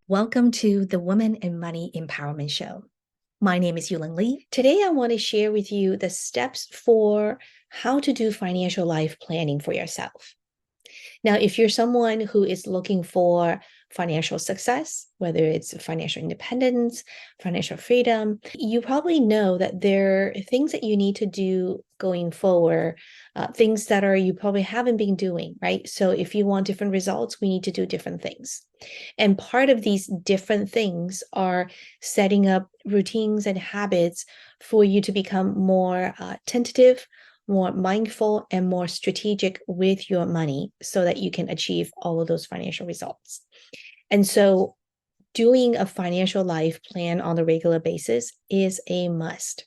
Welcome to the Woman and Money Empowerment Show. My name is Yulin Lee. Today, I want to share with you the steps for how to do financial life planning for yourself. Now, if you're someone who is looking for financial success, whether it's financial independence, financial freedom, you probably know that there are things that you need to do going forward, things that you probably haven't been doing, right? So if you want different results, we need to do different things. And part of these different things are setting up routines and habits for you to become more tentative, more mindful, and more strategic with your money so that you can achieve all of those financial results. And so doing a financial life plan on a regular basis is a must.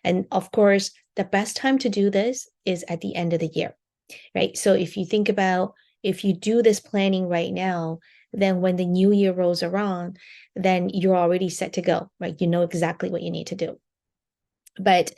And of course, the best time to do this is at the end of the year, right? So if you think about, if you do this planning right now, then when the new year rolls around, then you're already set to go, right? You know exactly what you need to do. But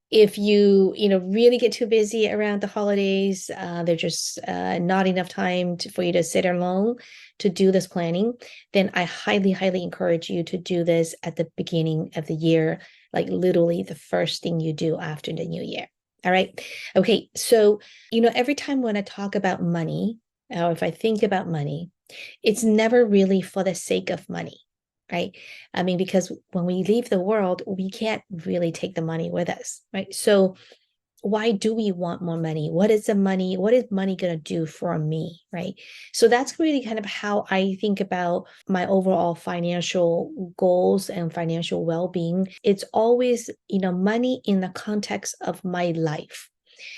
if you really get too busy around the holidays, there's just not enough time for you to sit alone to do this planning, then I highly, highly encourage you to do this at the beginning of the year, like literally the first thing you do after the new year. All right. Okay. So, every time when I talk about money, or if I think about money, it's never really for the sake of money. Right? I mean, because when we leave the world, we can't really take the money with us, right? So why do we want more money? What is money going to do for me, right? So that's really kind of how I think about my overall financial goals and financial well-being. It's always, money in the context of my life.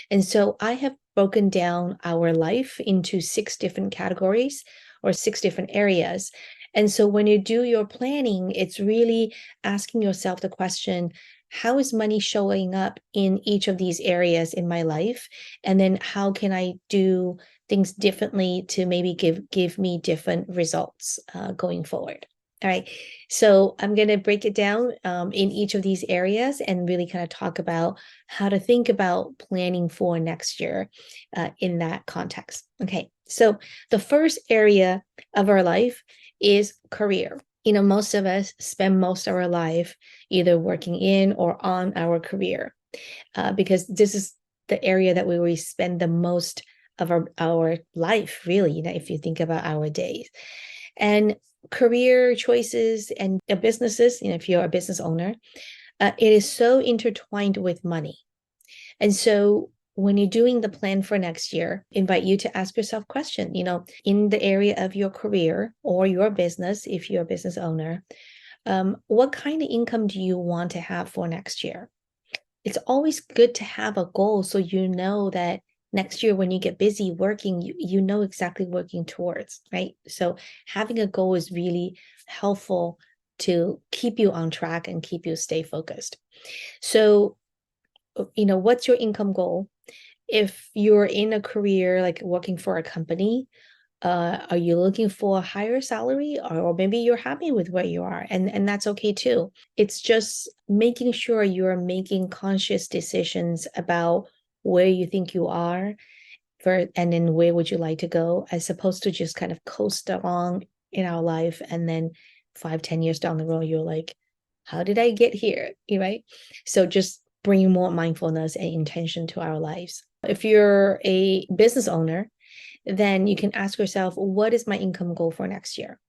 And so I have broken down our life into 6 different categories or 6 different areas. And so when you do your planning, it's really asking yourself the question, how is money showing up in each of these areas in my life? And then how can I do things differently to maybe give me different results going forward? All right. So I'm going to break it down in each of these areas and really kind of talk about how to think about planning for next year in that context. Okay. So the first area of our life is career. Most of us spend most of our life either working in or on our career because this is the area that we spend the most of our life, really, if you think about our days. And career choices and businesses, if you're a business owner, it is so intertwined with money. And so when you're doing the plan for next year, invite you to ask yourself a question, in the area of your career or your business, if you're a business owner, what kind of income do you want to have for next year? It's always good to have a goal so you know that next year when you get busy working, you know exactly working towards, right? So having a goal is really helpful to keep you on track and keep you stay focused. So, what's your income goal? If you're in a career like working for a company, are you looking for a higher salary, or maybe you're happy with where you are, and that's okay too. It's just making sure you're making conscious decisions about where you think you are and then where would you like to go, as opposed to just kind of coast along in our life and then 5-10 years down the road you're like, how did I get here? Right? So just bring more mindfulness and intention to our lives. If you're a business owner, then you can ask yourself, what is my income goal for next year?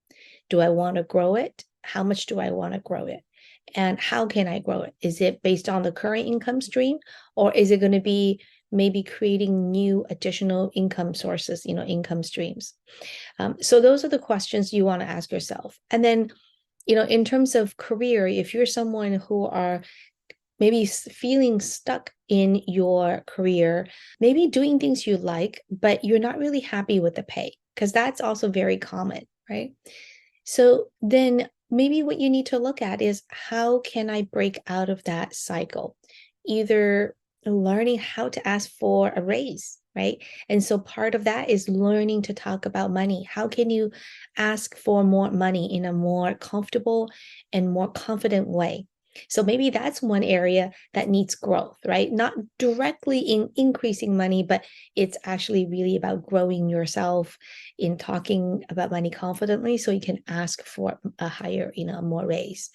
Do I want to grow it? How much do I want to grow it? And how can I grow it? Is it based on the current income stream, or is it going to be maybe creating new additional income sources, income streams? So those are the questions you want to ask yourself. And then, in terms of career, if you're someone who are maybe feeling stuck in your career, maybe doing things you like, but you're not really happy with the pay, because that's also very common, right? So then maybe what you need to look at is, how can I break out of that cycle? Either learning how to ask for a raise, right? And so part of that is learning to talk about money. How can you ask for more money in a more comfortable and more confident way? So maybe that's one area that needs growth, right? Not directly in increasing money, but it's actually really about growing yourself in talking about money confidently so you can ask for a higher, more raise.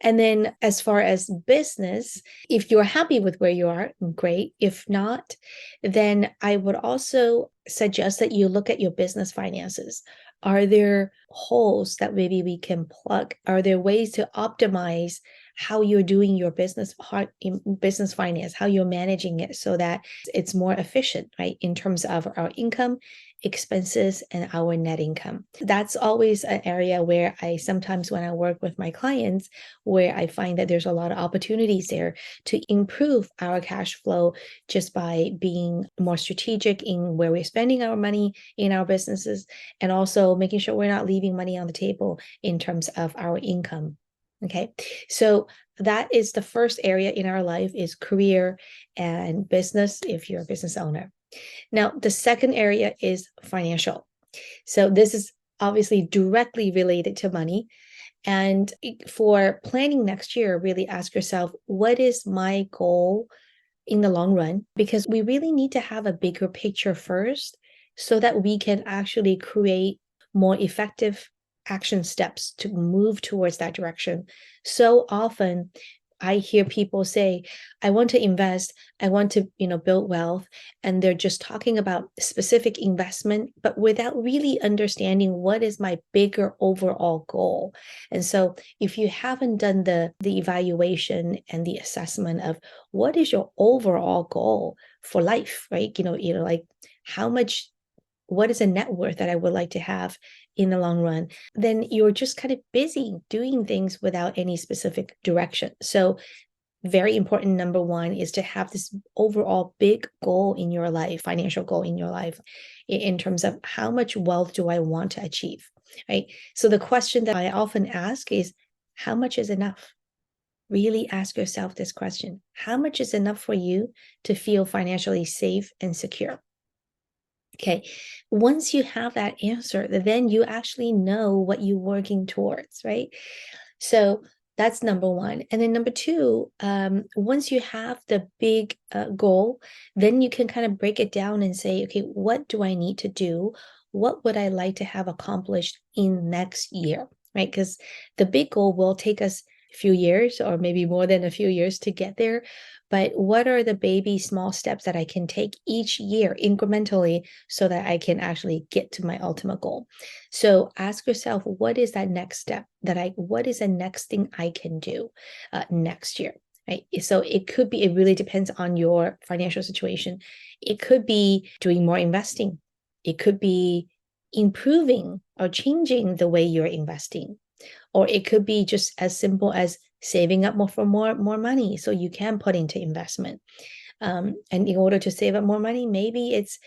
And then as far as business, if you're happy with where you are, great. If not, then I would also suggest that you look at your business finances. Are there holes that maybe we can plug? Are there ways to optimize how you're doing your business finance, how you're managing it so that it's more efficient, right? In terms of our income, expenses, and our net income. That's always an area where I sometimes, when I work with my clients, where I find that there's a lot of opportunities there to improve our cash flow just by being more strategic in where we're spending our money in our businesses, and also making sure we're not leaving money on the table in terms of our income. Okay, so that is the first area in our life, is career and business if you're a business owner. Now, the second area is financial. So this is obviously directly related to money. And for planning next year, really ask yourself, what is my goal in the long run? Because we really need to have a bigger picture first so that we can actually create more effective action steps to move towards that direction. So often I hear people say, I want to invest, I want to, build wealth, and they're just talking about specific investment, but without really understanding what is my bigger overall goal. And so if you haven't done the evaluation and the assessment of what is your overall goal for life, right? Like how much, what is a net worth that I would like to have in the long run, then you're just kind of busy doing things without any specific direction. So very important, number one, is to have this overall big goal in your life, financial goal in your life, in terms of how much wealth do I want to achieve, right? So the question that I often ask is, how much is enough? Really ask yourself this question. How much is enough for you to feel financially safe and secure? Okay, once you have that answer, then you actually know what you're working towards, right? So that's number one. And then number two, once you have the big goal, then you can kind of break it down and say, okay, what do I need to do? What would I like to have accomplished in next year, right? Because the big goal will take us a few years or maybe more than a few years to get there. But what are the baby small steps that I can take each year incrementally so that I can actually get to my ultimate goal? So ask yourself, what is that next step what is the next thing I can do next year? Right. So it could be, it really depends on your financial situation. It could be doing more investing. It could be improving or changing the way you're investing. Or it could be just as simple as saving up more money so you can put into investment. And in order to save up more money, maybe it's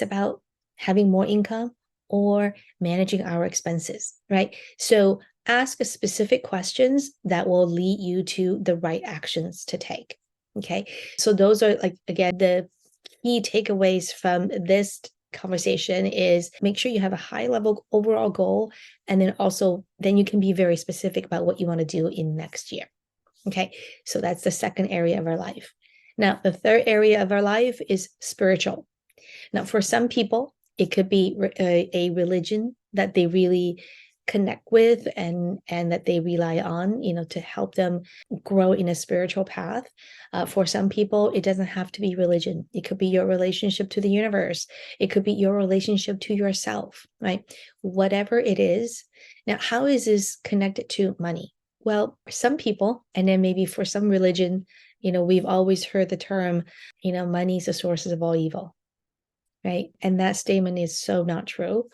about having more income or managing our expenses, right? So ask specific questions that will lead you to the right actions to take. Okay. So those are, like, again, the key takeaways from this conversation is make sure you have a high level overall goal, and then you can be very specific about what you want to do in next year. Okay, so that's the second area of our life. Now, the third area of our life is spiritual. Now, for some people, it could be a religion that they really connect with and that they rely on, to help them grow in a spiritual path. For some people, it doesn't have to be religion. It could be your relationship to the universe. It could be your relationship to yourself, right? Whatever it is. Now, how is this connected to money? Well, for some people, and then maybe for some religion, we've always heard the term, money is the source of all evil, right? And that statement is so not true.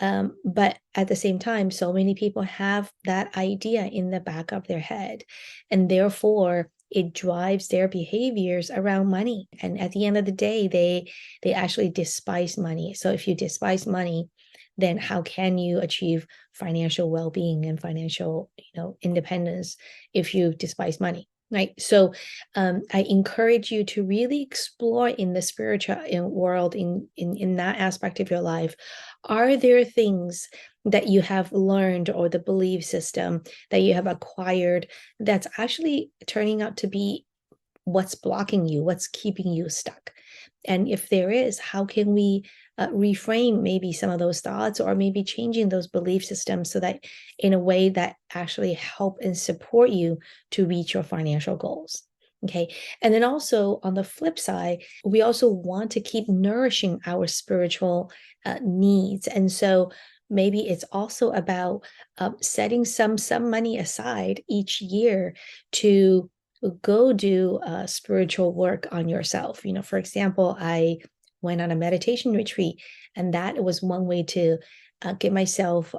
But at the same time, so many people have that idea in the back of their head, and therefore it drives their behaviors around money. And at the end of the day, they actually despise money. So if you despise money, then how can you achieve financial well-being and financial, independence if you despise money, Right. So I encourage you to really explore in the spiritual world, in that aspect of your life. Are there things that you have learned or the belief system that you have acquired that's actually turning out to be what's blocking you, what's keeping you stuck? And if there is, how can we reframe maybe some of those thoughts, or maybe changing those belief systems so that in a way that actually help and support you to reach your financial goals? Okay. And then also on the flip side, we also want to keep nourishing our spiritual needs. And so maybe it's also about setting some money aside each year to go do spiritual work on yourself. For example, I went on a meditation retreat, and that was one way to get myself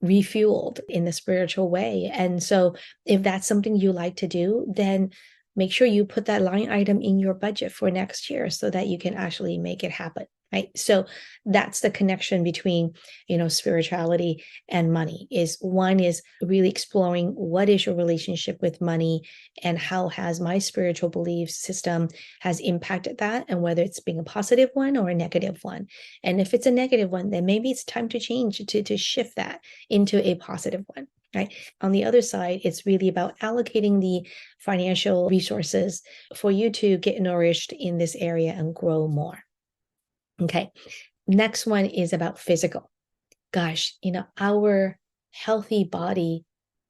refueled in the spiritual way. And so, if that's something you like to do, then make sure you put that line item in your budget for next year so that you can actually make it happen. Right. So that's the connection between, spirituality and money. Is one is really exploring what is your relationship with money, and how has my spiritual belief system has impacted that, and whether it's being a positive one or a negative one. And if it's a negative one, then maybe it's time to change, to shift that into a positive one. Right. On the other side, it's really about allocating the financial resources for you to get nourished in this area and grow more. Okay. Next one is about physical. Gosh, our healthy body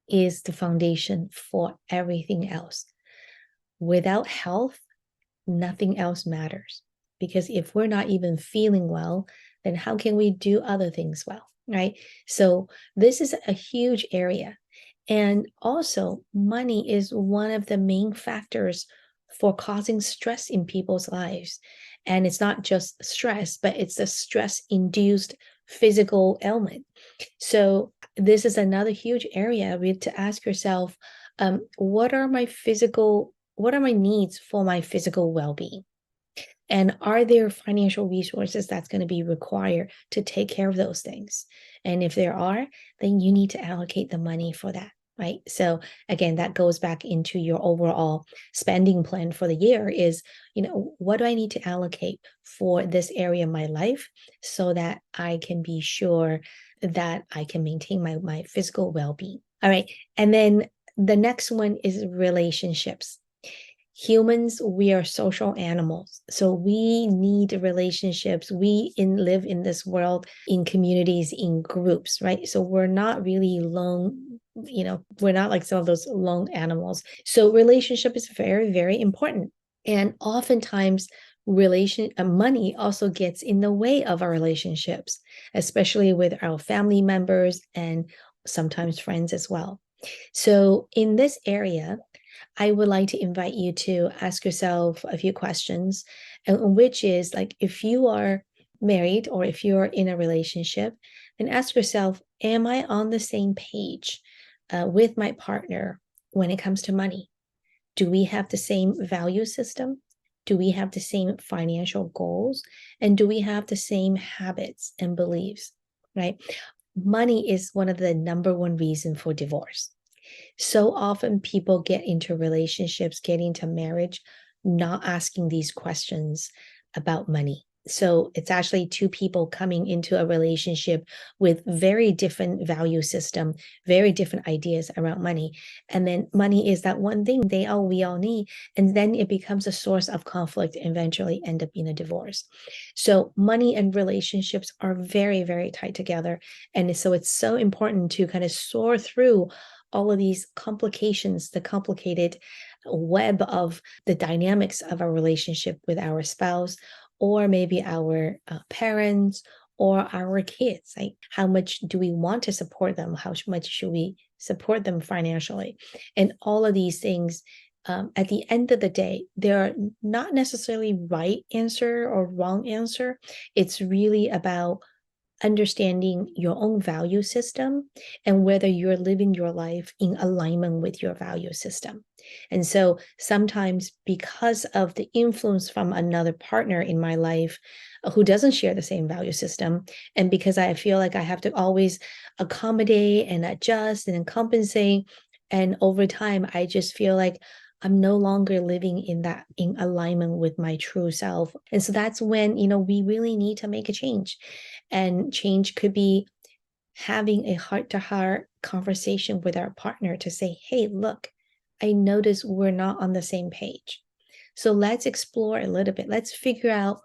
is the foundation for everything else. Without health, nothing else matters. Because if we're not even feeling well, then how can we do other things well, right? So this is a huge area. And also, money is one of the main factors for causing stress in people's lives. And it's not just stress, but it's a stress induced physical ailment. So this is another huge area we have to ask yourself, what are my needs for my physical well-being? And are there financial resources that's going to be required to take care of those things? And if there are, then you need to allocate the money for that. Right. So again, that goes back into your overall spending plan for the year is, what do I need to allocate for this area of my life so that I can be sure that I can maintain my physical well-being. All right. And then the next one is relationships. Humans, we are social animals, so we need relationships. We live in this world in communities, in groups, right? So we're not really lone, we're not like some of those lone animals. So relationship is very, very important. And oftentimes money also gets in the way of our relationships, especially with our family members and sometimes friends as well. So in this area, I would like to invite you to ask yourself a few questions, and which is like, if you are married or if you're in a relationship, then ask yourself, am I on the same page with my partner when it comes to money? Do we have the same value system? Do we have the same financial goals? And do we have the same habits and beliefs, right? Money is one of the number one reason for divorce. So often people get into relationships, get into marriage, not asking these questions about money. So it's actually two people coming into a relationship with very different value system, very different ideas around money. And then money is that one thing we all need. And then it becomes a source of conflict and eventually end up in a divorce. So money and relationships are very, very tied together. And so it's so important to kind of sort through all of these complications, the complicated web of the dynamics of our relationship with our spouse, or maybe our parents or our kids. Like, how much do we want to support them? How much should we support them financially? And all of these things, at the end of the day, there are not necessarily right answer or wrong answer. It's really about understanding your own value system and whether you're living your life in alignment with your value system. And so sometimes, because of the influence from another partner in my life who doesn't share the same value system, and because I feel like I have to always accommodate and adjust and compensate, and over time I just feel like I'm no longer living in alignment with my true self. And so that's when, we really need to make a change. And change could be having a heart-to-heart conversation with our partner to say, hey, look, I notice we're not on the same page. So let's explore a little bit. Let's figure out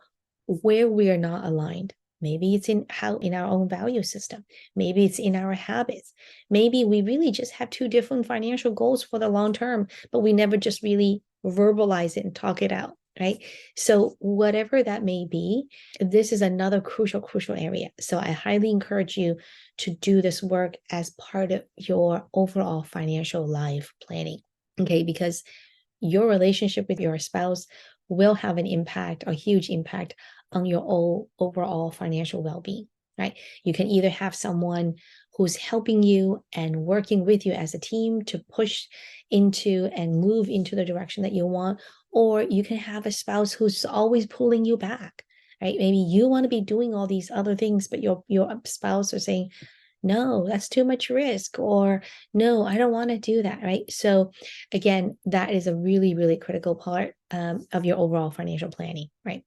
where we are not aligned. Maybe it's in our own value system. Maybe it's in our habits. Maybe we really just have two different financial goals for the long term, but we never just really verbalize it and talk it out, right? So whatever that may be, this is another crucial area. So I highly encourage you to do this work as part of your overall financial life planning, okay? Because your relationship with your spouse will have an impact, a huge impact on your overall financial well-being, right? You can either have someone who's helping you and working with you as a team to push into and move into the direction that you want, or you can have a spouse who's always pulling you back, right? Maybe you want to be doing all these other things, but your spouse is saying, no, that's too much risk, or no, I don't want to do that, right? So again, that is a really critical part of your overall financial planning, right?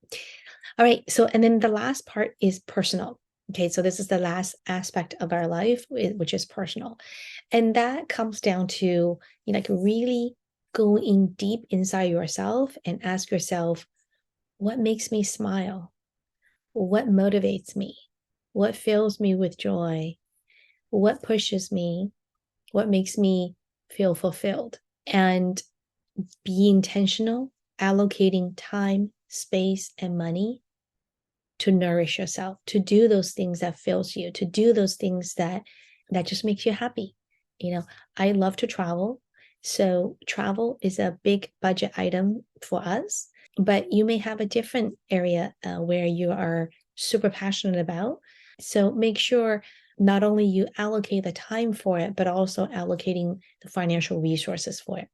All right, so and then the last part is personal. Okay, so this is the last aspect of our life, which is personal. And that comes down to, like really going deep inside yourself and ask yourself, what makes me smile? What motivates me? What fills me with joy? What pushes me? What makes me feel fulfilled? And be intentional, allocating time, space, and money to nourish yourself, to do those things that fills you, to do those things that just makes you happy. I love to travel. So travel is a big budget item for us, but you may have a different area where you are super passionate about. So make sure not only you allocate the time for it, but also allocating the financial resources for it.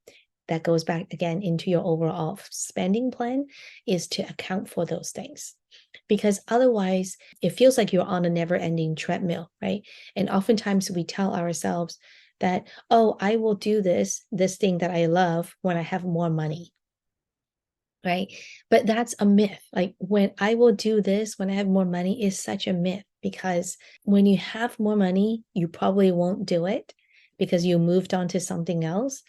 That goes back again into your overall spending plan, is to account for those things. Because otherwise it feels like you're on a never-ending treadmill, right? And oftentimes we tell ourselves that, oh, I will do this thing that I love when I have more money, right? But that's a myth. Like, when I will do this when I have more money is such a myth, because when you have more money, you probably won't do it because you moved on to something else.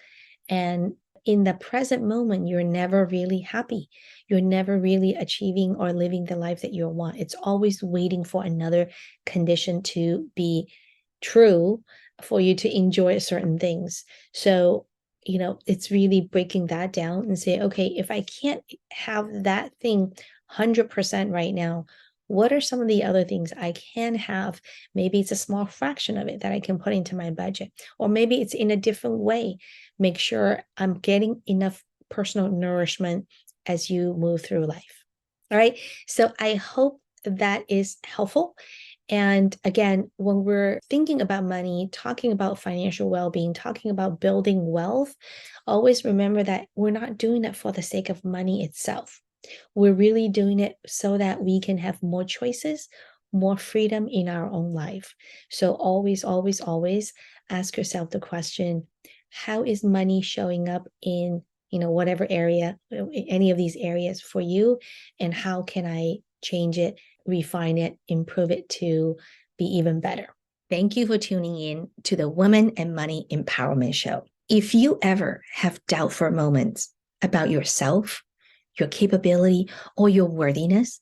And in the present moment, you're never really happy. You're never really achieving or living the life that you want. It's always waiting for another condition to be true for you to enjoy certain things. So, it's really breaking that down and say, okay, if I can't have that thing 100% right now, what are some of the other things I can have? Maybe it's a small fraction of it that I can put into my budget, or maybe it's in a different way. Make sure I'm getting enough personal nourishment as you move through life. All right. So I hope that is helpful. And again, when we're thinking about money, talking about financial well-being, talking about building wealth, always remember that we're not doing it for the sake of money itself. We're really doing it so that we can have more choices, more freedom in our own life. So always ask yourself the question, how is money showing up in, whatever area, any of these areas for you? And how can I change it, refine it, improve it to be even better? Thank you for tuning in to the Women and Money Empowerment Show. If you ever have doubtful moments about yourself, your capability, or your worthiness,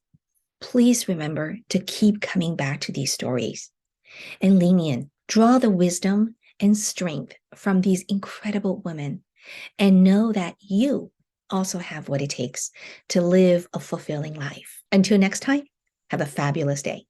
please remember to keep coming back to these stories and lean in. Draw the wisdom and strength from these incredible women, and know that you also have what it takes to live a fulfilling life. Until next time, have a fabulous day.